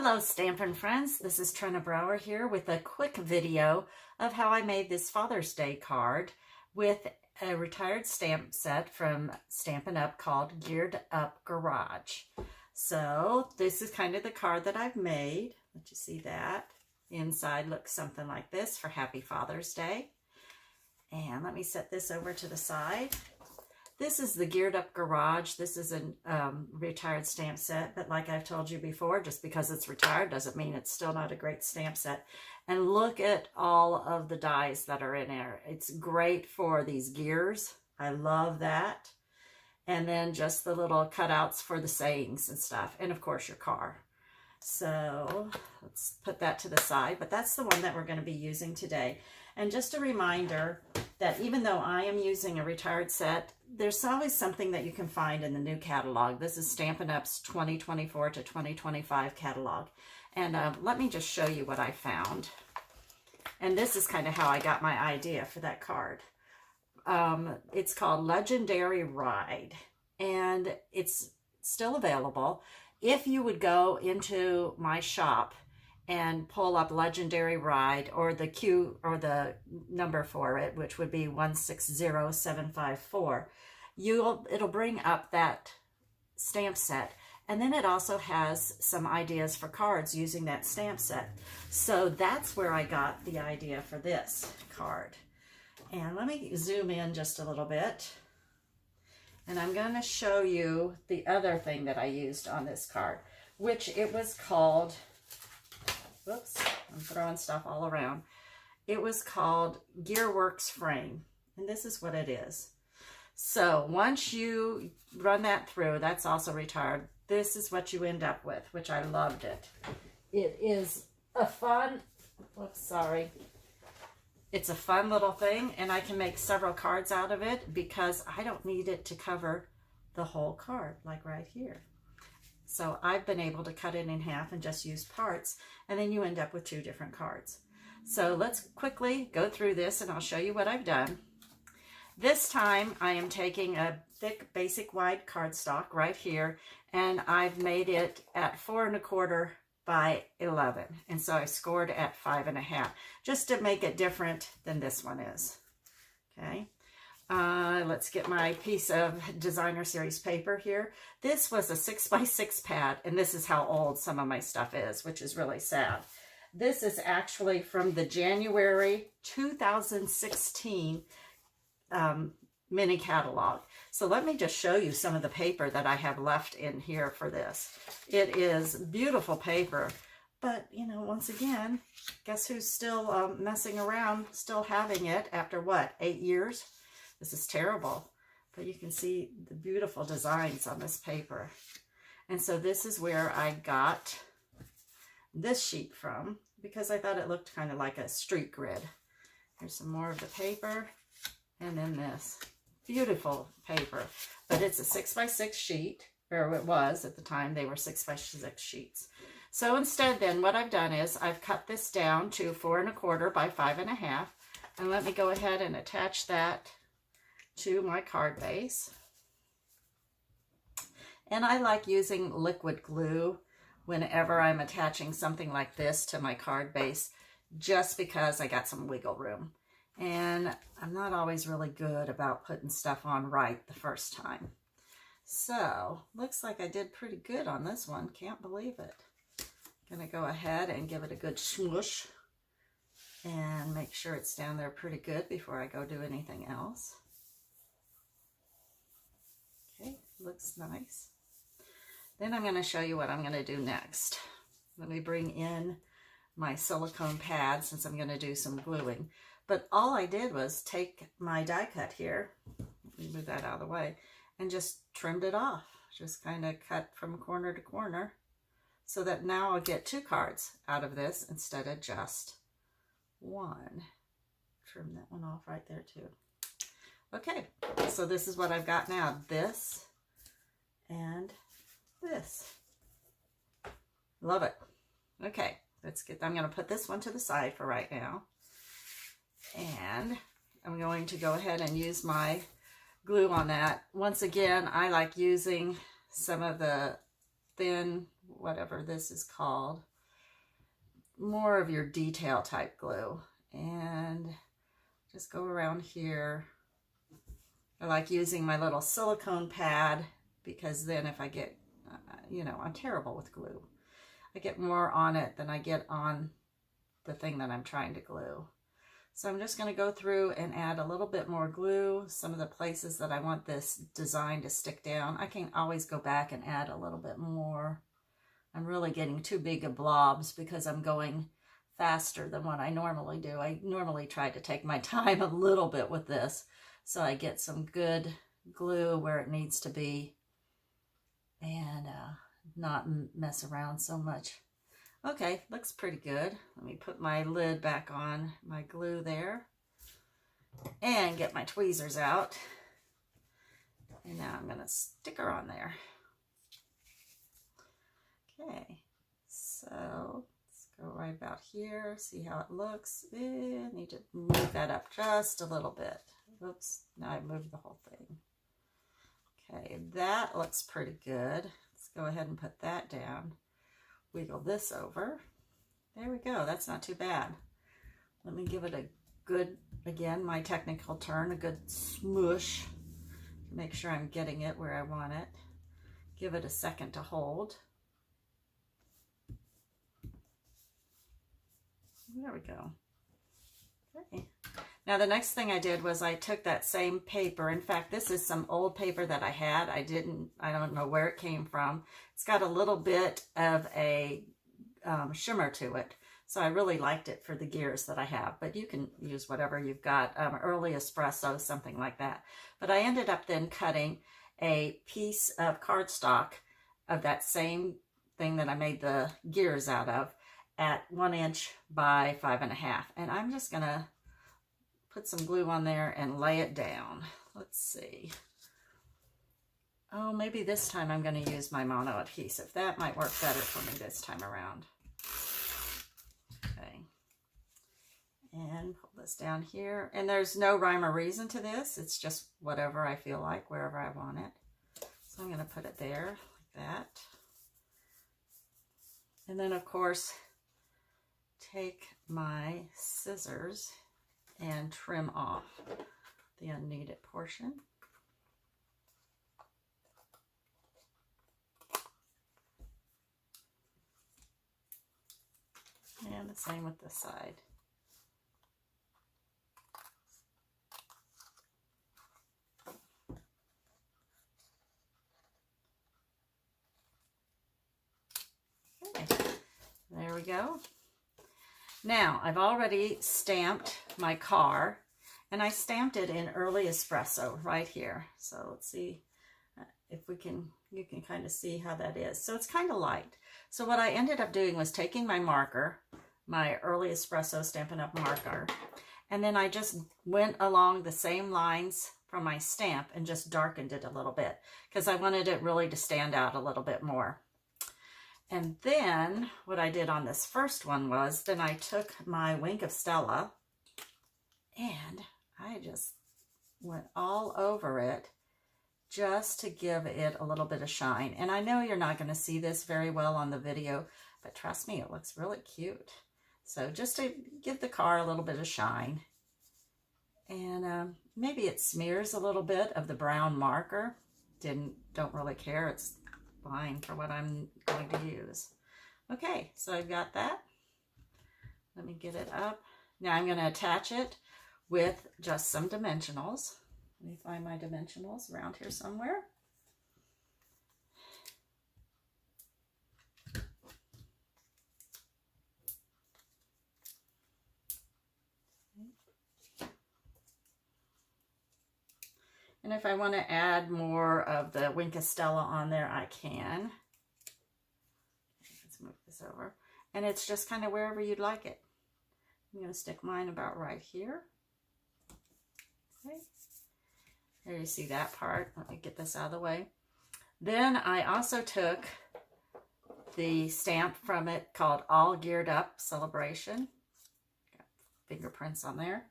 Hello Stampin' friends, this is Trina Brower here with a quick video of how I made this Father's Day card with a retired stamp set from Stampin' Up! Called Geared Up Garage. So this is kind of the card that I've made. Let you see that. The inside looks something like this for Happy Father's Day. And let me set this over to the side. This is the Geared Up Garage. This is a retired stamp set, but like I've told you before, just because it's retired doesn't mean it's still not a great stamp set. And look at all of the dies that are in there. It's great for these gears. I love that. And then just the little cutouts for the sayings and stuff. And of course your car. So let's put that to the side, but that's the one that we're going to be using today. And just a reminder that even though I am using a retired set, there's always something that you can find in the new catalog. This is Stampin' Up's 2024 to 2025 catalog. And let me just show you what I found. And this is kind of how I got my idea for that card. It's called Legendary Ride, and it's still available. If you would go into my shop and pull up Legendary Ride, or the Q or the number for it, which would be 160754, it'll bring up that stamp set. And then it also has some ideas for cards using that stamp set. So that's where I got the idea for this card. And let me zoom in just a little bit. And I'm going to show you the other thing that I used on this card, which it was called, whoops, I'm throwing stuff all around. It was called Gearworks Frame. And this is what it is. So once you run that through, that's also retired. This is what you end up with, which I loved it. It is a fun, whoops, sorry. It's a fun little thing, and I can make several cards out of it because I don't need it to cover the whole card, like right here. So I've been able to cut it in half and just use parts, and then you end up with two different cards. So let's quickly go through this, and I'll show you what I've done. This time I am taking a thick basic wide cardstock right here, and I've made it at 4 1/4 by 11, and so I scored at 5 1/2 just to make it different than this one is. Okay, let's get my piece of designer series paper here. This was a 6x6 pad, and this is how old some of my stuff is, which is really sad. This is actually from the January 2016 mini catalog. So let me just show you some of the paper that I have left in here for this. It is beautiful paper, but you know, once again, guess who's still messing around, still having it after what, 8 years? This is terrible, but you can see the beautiful designs on this paper. And so this is where I got this sheet from, because I thought it looked kind of like a street grid. Here's some more of the paper, and then this. Beautiful paper, but it's a 6x6 sheet, or it was at the time. They were 6x6 sheets. So instead then what I've done is I've cut this down to 4 1/4 by 5 1/2, and let me go ahead and attach that to my card base. And I like using liquid glue whenever I'm attaching something like this to my card base, just because I got some wiggle room. And I'm not always really good about putting stuff on right the first time. So, looks like I did pretty good on this one. Can't believe it. Gonna go ahead and give it a good smoosh and make sure it's down there pretty good before I go do anything else. Okay, looks nice. Then I'm gonna show you what I'm gonna do next. Let me bring in my silicone pad since I'm gonna do some gluing. But all I did was take my die cut here, let me move that out of the way, and just trimmed it off. Just kind of cut from corner to corner, so that now I'll get 2 cards out of this instead of just 1. Trim that one off right there too. Okay, so this is what I've got now. This and this. Love it. Okay, I'm going to put this one to the side for right now. And I'm going to go ahead and use my glue on that. Once again, I like using some of the thin, whatever this is called, more of your detail type glue. And just go around here. I like using my little silicone pad because then if I get, you know, I'm terrible with glue. I get more on it than I get on the thing that I'm trying to glue. So I'm just going to go through and add a little bit more glue. Some of the places that I want this design to stick down, I can always go back and add a little bit more. I'm really getting too big of blobs because I'm going faster than what I normally do. I normally try to take my time a little bit with this so I get some good glue where it needs to be and not mess around so much. Okay, looks pretty good. Let me put my lid back on my glue there and get my tweezers out. And now I'm going to stick her on there. Okay, so let's go right about here, see how it looks. I need to move that up just a little bit. Oops, now I moved the whole thing. Okay, that looks pretty good. Let's go ahead and put that down. Wiggle this over. There we go. That's not too bad. Let me give it a good, again, my technical term, a good smoosh to make sure I'm getting it where I want it. Give it a second to hold. There we go. Okay. Now the next thing I did was I took that same paper. In fact, this is some old paper that I had. I don't know where it came from. It's got a little bit of a shimmer to it. So I really liked it for the gears that I have, but you can use whatever you've got, early espresso, something like that. But I ended up then cutting a piece of cardstock of that same thing that I made the gears out of at 1 inch by 5.5. And I'm just gonna put some glue on there and lay it down. Let's see. Oh, maybe this time I'm going to use my mono adhesive. That might work better for me this time around. Okay. And pull this down here. And there's no rhyme or reason to this. It's just whatever I feel like, wherever I want it. So I'm going to put it there like that. And then, of course, take my scissors and trim off the unneeded portion. And the same with this side. Okay, there we go. Now, I've already stamped my car, and I stamped it in Early Espresso right here. So let's see if you can kind of see how that is. So it's kind of light. So what I ended up doing was taking my marker, my Early Espresso Stampin' Up! Marker, and then I just went along the same lines from my stamp and just darkened it a little bit because I wanted it really to stand out a little bit more. And then what I did on this first one was then I took my Wink of Stella and I just went all over it just to give it a little bit of shine. And I know you're not going to see this very well on the video, but trust me, it looks really cute. So just to give the car a little bit of shine. And maybe it smears a little bit of the brown marker. Don't really care. It's fine for what I'm going to use. Okay, so I've got that. Let me get it up. Now I'm going to attach it with just some dimensionals. Let me find my dimensionals around here somewhere. And if I want to add more of the Wink of Stella on there, I can. Let's move this over. And it's just kind of wherever you'd like it. I'm going to stick mine about right here. Okay. There you see that part. Let me get this out of the way. Then I also took the stamp from it called All Geared Up Celebration. Got fingerprints on there.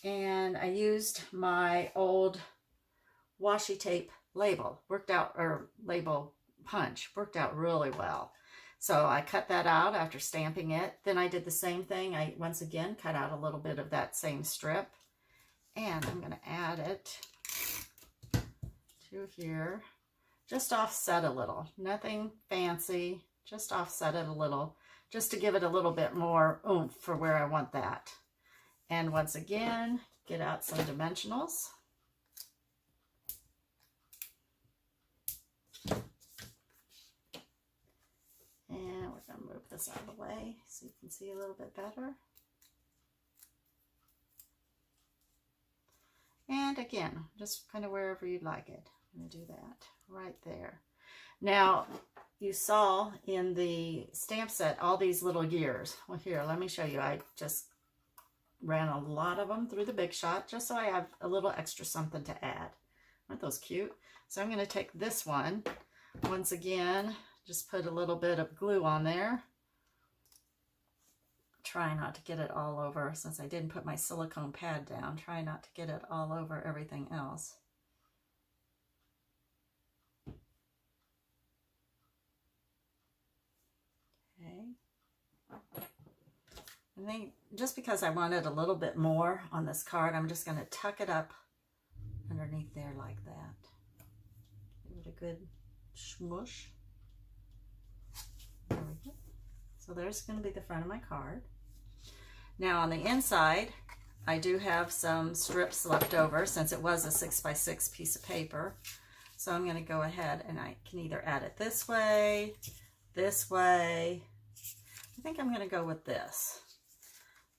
And I used my old washi tape label, label punch, worked out really well. So I cut that out after stamping it. Then I did the same thing. I once again cut out a little bit of that same strip, and I'm going to add it to here. Just offset a little, nothing fancy, just offset it a little, just to give it a little bit more oomph for where I want that. And once again, get out some dimensionals. And we're going to move this out of the way so you can see a little bit better. And again, just kind of wherever you'd like it. I'm going to do that right there. Now, you saw in the stamp set all these little gears. Well, here, let me show you. I just ran a lot of them through the Big Shot just so I have a little extra something to add. Aren't those cute? So I'm going to take this one. Once again, just put a little bit of glue on there. Try not to get it all over, since I didn't put my silicone pad down. Try not to get it all over everything else. Okay. And then, just because I wanted a little bit more on this card, I'm just going to tuck it up underneath there like that. Give it a good smush. There we go. So there's going to be the front of my card. Now on the inside, I do have some strips left over since it was a 6x6 piece of paper. So I'm going to go ahead and I can either add it this way. I think I'm going to go with this.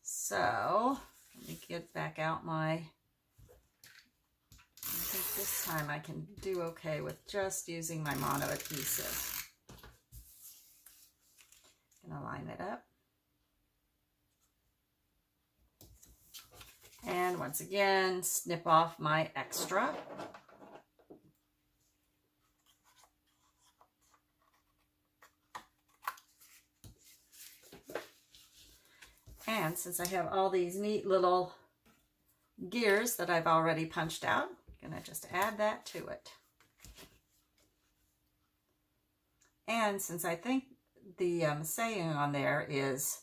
So let me get back out my, I think this time I can do okay with just using my mono adhesive. I'm going to line it up. And once again, snip off my extra. And since I have all these neat little gears that I've already punched out, I'm going to just add that to it. And since I think the saying on there is,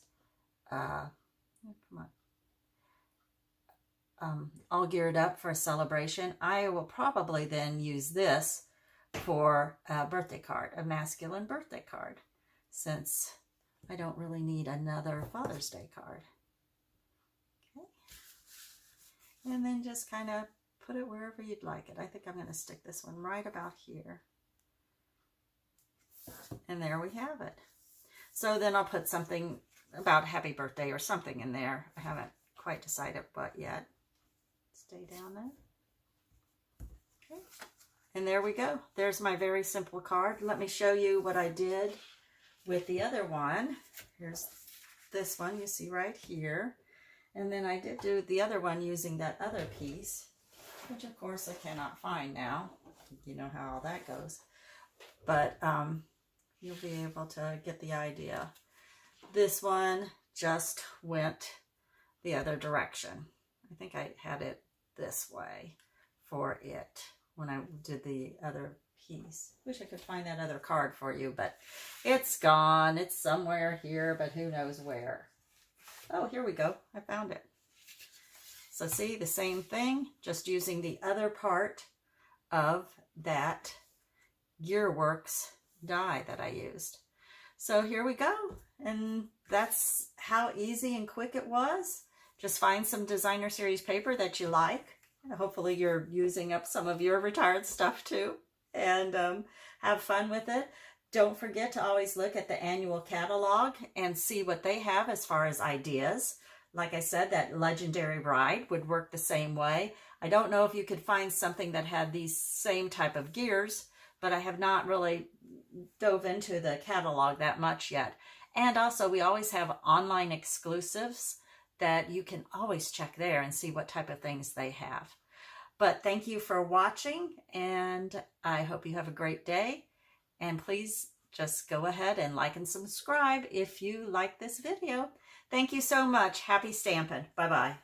all geared up for a celebration, I will probably then use this for a birthday card, a masculine birthday card, since I don't really need another Father's Day card. Okay. And then just kind of put it wherever you'd like it. I think I'm going to stick this one right about here. And there we have it. So then I'll put something about happy birthday or something in there. I haven't quite decided what yet. Stay down there. Okay. And there we go. There's my very simple card. Let me show you what I did with the other one. Here's this one you see right here. And then I did do the other one using that other piece, which of course I cannot find now. You know how all that goes. But you'll be able to get the idea. This one just went the other direction. I think I had it this way for it when I did the other piece. Wish I could find that other card for you, but it's gone. It's somewhere here, but who knows where. Oh, here we go. I found it. So see, the same thing, just using the other part of that Gearworks die that I used. So here we go. And that's how easy and quick it was. Just find some designer series paper that you like. Hopefully you're using up some of your retired stuff too. And have fun with it. Don't forget to always look at the annual catalog and see what they have as far as ideas. Like I said, that Legendary Ride would work the same way. I don't know if you could find something that had these same type of gears, but I have not really dove into the catalog that much yet. And also, we always have online exclusives that you can always check there and see what type of things they have. But thank you for watching, and I hope you have a great day. And please just go ahead and like and subscribe if you like this video. Thank you so much. Happy stamping. Bye-bye.